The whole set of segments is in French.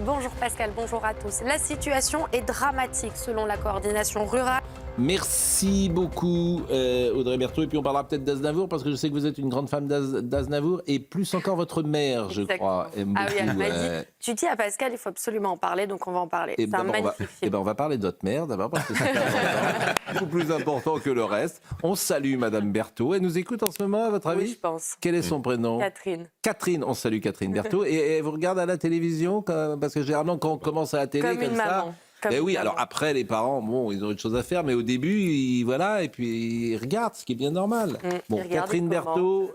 Bonjour Pascal, bonjour à tous. La situation est dramatique selon la coordination rurale. Merci beaucoup Audrey Berthaud. Et puis on parlera peut-être d'Aznavour parce que je sais que vous êtes une grande femme d'Aznavour et plus encore votre mère, je crois. Aime Ah oui, elle beaucoup, m'a dit, tu dis à Pascal, il faut absolument en parler, donc on va en parler. C'est un magnifique film. On va parler de votre mère d'abord parce que c'est important, beaucoup plus important que le reste. On salue Madame Berthaud. Elle nous écoute en ce moment, à votre avis? Oui, je pense. Quel est son prénom? Catherine. Catherine, on salue Catherine Berthaud. Et elle vous regarde à la télévision parce que généralement quand on commence à la télé Comme une maman. Ben oui, alors après les parents, bon, ils ont autre chose à faire, mais au début, voilà, et puis ils regardent, ce qui est bien normal. Bon, Catherine Berthaud,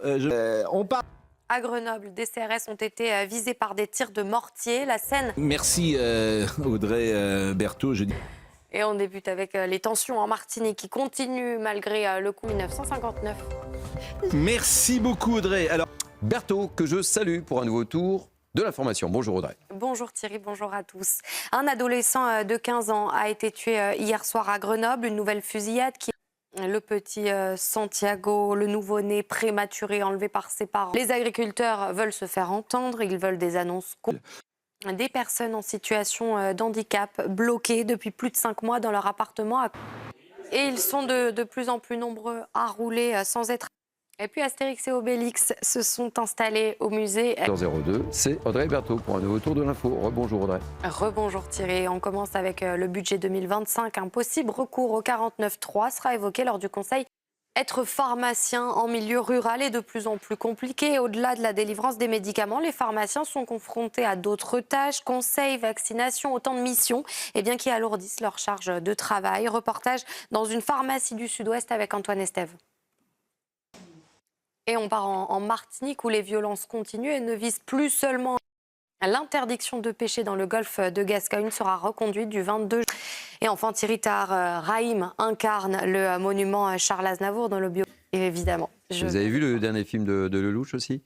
on parle. À Grenoble, des CRS ont été visés par des tirs de mortier. La Seine. Merci Audrey Berthaud. Et on débute avec les tensions en Martinique qui continuent malgré le coup 1959. Merci beaucoup Audrey. Alors, Berthaud, que je salue pour un nouveau tour de l'information. Bonjour Audrey. Bonjour Thierry, bonjour à tous. Un adolescent de 15 ans a été tué hier soir à Grenoble. Une nouvelle fusillade qui... Le petit Santiago, le nouveau-né prématuré enlevé par ses parents. Les agriculteurs veulent se faire entendre, ils veulent des annonces. Des personnes en situation d'handicap bloquées depuis plus de 5 mois dans leur appartement. Et ils sont de plus en plus nombreux à rouler sans être... Et puis Astérix et Obélix se sont installés au musée. 02, c'est Audrey Berthaud pour un nouveau tour de l'info. Rebonjour Audrey. Rebonjour Thierry. On commence avec le budget 2025. Un possible recours au 49.3 sera évoqué lors du Conseil. Être pharmacien en milieu rural est de plus en plus compliqué. Au-delà de la délivrance des médicaments, les pharmaciens sont confrontés à d'autres tâches, conseils, vaccinations, autant de missions qui alourdissent leur charge de travail. Reportage dans une pharmacie du Sud-Ouest avec Antoine Estève. Et on part en Martinique où les violences continuent et ne visent plus seulement l'interdiction de pêcher dans le golfe de Gascogne sera reconduite du 22 juin. Et enfin, Thierry Raïm incarne le monument Charles Aznavour dans le bio. Et évidemment. Vous avez vu le dernier film de Lelouch aussi?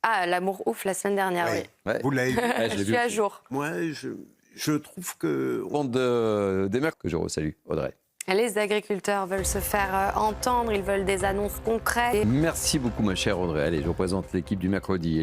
Ah, L'amour ouf, la semaine dernière, oui. Ouais. Vous l'avez vu? Je suis à jour. Moi, je trouve que... Des mères que je resalue, Audrey. Les agriculteurs veulent se faire entendre, ils veulent des annonces concrètes. Merci beaucoup ma chère Audrey. Allez, je représente l'équipe du mercredi.